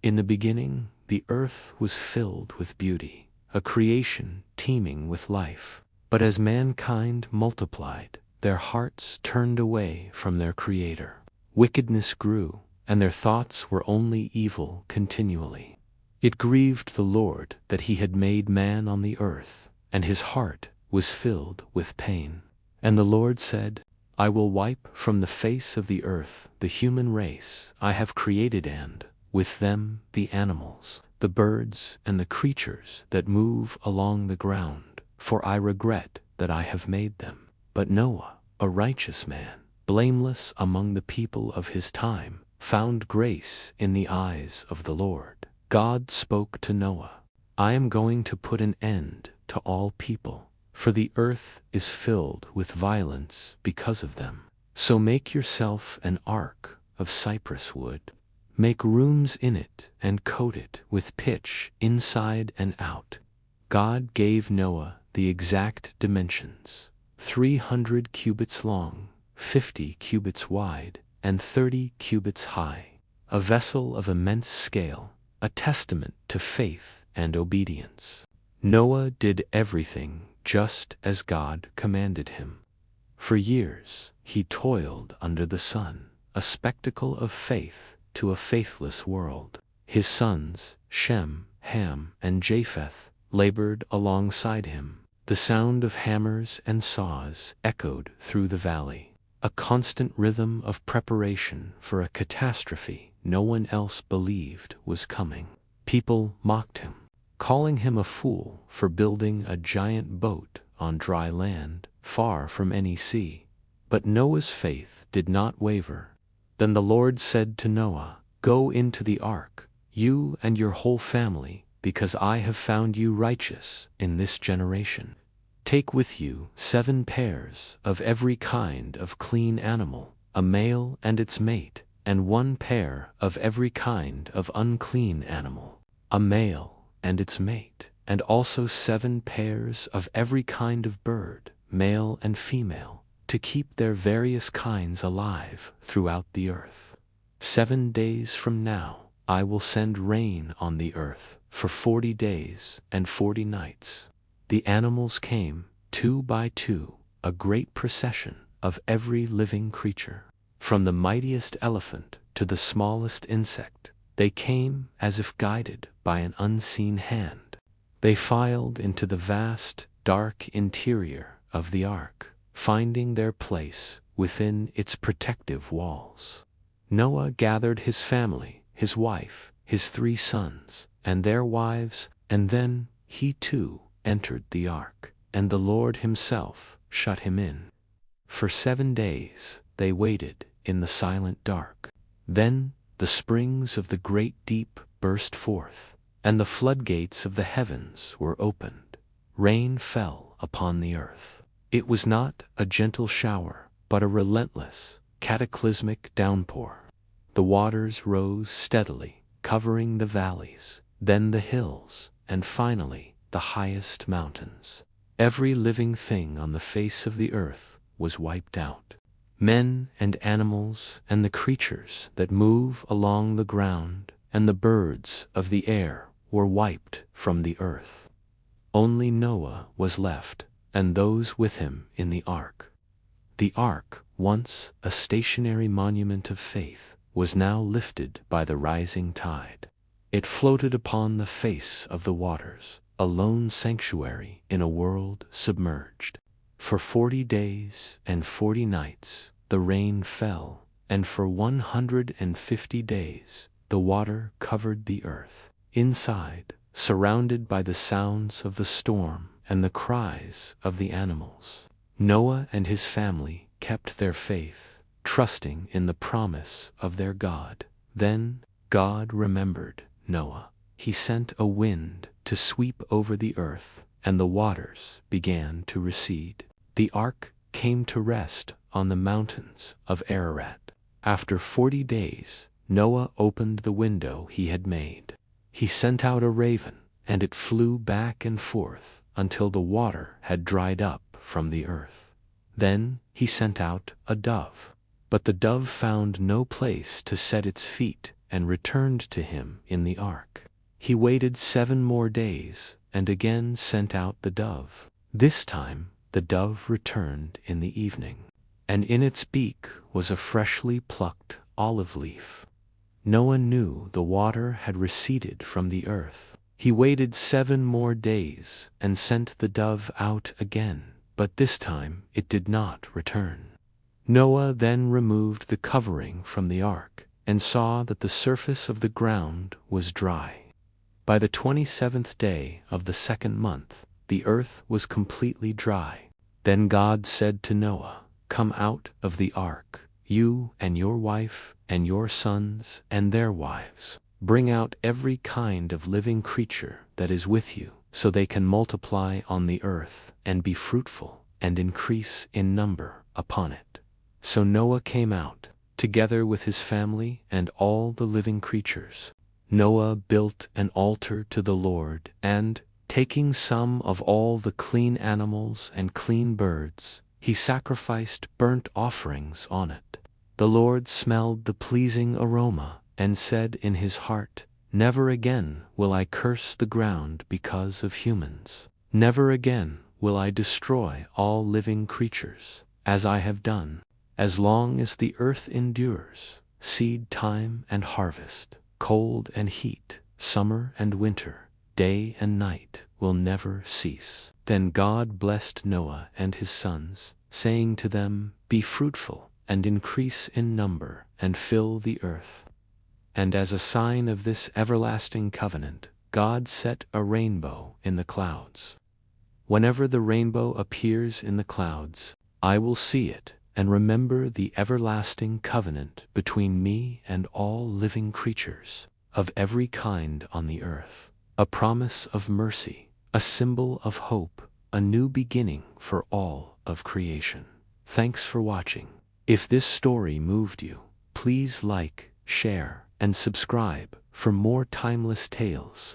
In the beginning, the earth was filled with beauty, a creation teeming with life. But as mankind multiplied, their hearts turned away from their Creator. Wickedness grew, and their thoughts were only evil continually. It grieved the Lord that he had made man on the earth, and his heart was filled with pain. And the Lord said, I will wipe from the face of the earth the human race I have created, and, with them, the animals, the birds, and the creatures that move along the ground, for I regret that I have made them. But Noah, a righteous man, blameless among the people of his time, found grace in the eyes of the Lord. God spoke to Noah, I am going to put an end to all people, for the earth is filled with violence because of them. So make yourself an ark of cypress wood. Make rooms in it and coat it with pitch inside and out. God gave Noah the exact dimensions: 300 cubits long, 50 cubits wide, and 30 cubits high. A vessel of immense scale, a testament to faith and obedience. Noah did everything just as God commanded him. For years he toiled under the sun, a spectacle of faith to a faithless world. His sons, Shem, Ham, and Japheth, labored alongside him. The sound of hammers and saws echoed through the valley, a constant rhythm of preparation for a catastrophe no one else believed was coming. People mocked him, calling him a fool for building a giant boat on dry land, far from any sea. But Noah's faith did not waver. Then the Lord said to Noah, Go into the ark, you and your whole family, because I have found you righteous in this generation. Take with you 7 pairs of every kind of clean animal, a male and its mate, and 1 pair of every kind of unclean animal, a male and its mate, and also 7 pairs of every kind of bird, male and female, to keep their various kinds alive throughout the earth. 7 days from now, I will send rain on the earth for 40 days and 40 nights. The animals came, 2 by 2, a great procession of every living creature. From the mightiest elephant to the smallest insect, they came as if guided by an unseen hand. They filed into the vast, dark interior of the ark, finding their place within its protective walls. Noah gathered his family, his wife, his 3 sons, and their wives, and then he too entered the ark, and the Lord himself shut him in. For 7 days they waited in the silent dark. Then the springs of the great deep burst forth, and the floodgates of the heavens were opened. Rain fell upon the earth. It was not a gentle shower, but a relentless, cataclysmic downpour. The waters rose steadily, covering the valleys, then the hills, and finally the highest mountains. Every living thing on the face of the earth was wiped out. Men and animals and the creatures that move along the ground and the birds of the air were wiped from the earth. Only Noah was left, and those with him in the ark. The ark, once a stationary monument of faith, was now lifted by the rising tide. It floated upon the face of the waters, a lone sanctuary in a world submerged. For 40 days and 40 nights the rain fell, and for 150 days the water covered the earth. Inside, surrounded by the sounds of the storm and the cries of the animals, Noah and his family kept their faith, trusting in the promise of their God. Then God remembered Noah. He sent a wind to sweep over the earth, and the waters began to recede. The ark came to rest on the mountains of Ararat. After 40 days, Noah opened the window he had made. He sent out a raven, and it flew back and forth until the water had dried up from the earth. Then he sent out a dove. But the dove found no place to set its feet and returned to him in the ark. He waited 7 more days and again sent out the dove. This time the dove returned in the evening, and in its beak was a freshly plucked olive leaf. Noah knew the water had receded from the earth. He waited 7 more days and sent the dove out again, but this time it did not return. Noah then removed the covering from the ark and saw that the surface of the ground was dry. By the 27th day of the 2nd month, the earth was completely dry. Then God said to Noah, "Come out of the ark, you and your wife and your sons and their wives. Bring out every kind of living creature that is with you, so they can multiply on the earth and be fruitful and increase in number upon it." So Noah came out, together with his family and all the living creatures. Noah built an altar to the Lord, and, taking some of all the clean animals and clean birds, he sacrificed burnt offerings on it. The Lord smelled the pleasing aroma, and said in his heart, "Never again will I curse the ground because of humans. Never again will I destroy all living creatures, as I have done. As long as the earth endures, seed time and harvest, cold and heat, summer and winter, day and night will never cease." Then God blessed Noah and his sons, saying to them, "Be fruitful and increase in number and fill the earth." And as a sign of this everlasting covenant, God set a rainbow in the clouds. Whenever the rainbow appears in the clouds, I will see it and remember the everlasting covenant between me and all living creatures of every kind on the earth. A promise of mercy, a symbol of hope, a new beginning for all of creation. Thanks for watching. If this story moved you, please like, share, and subscribe for more timeless tales.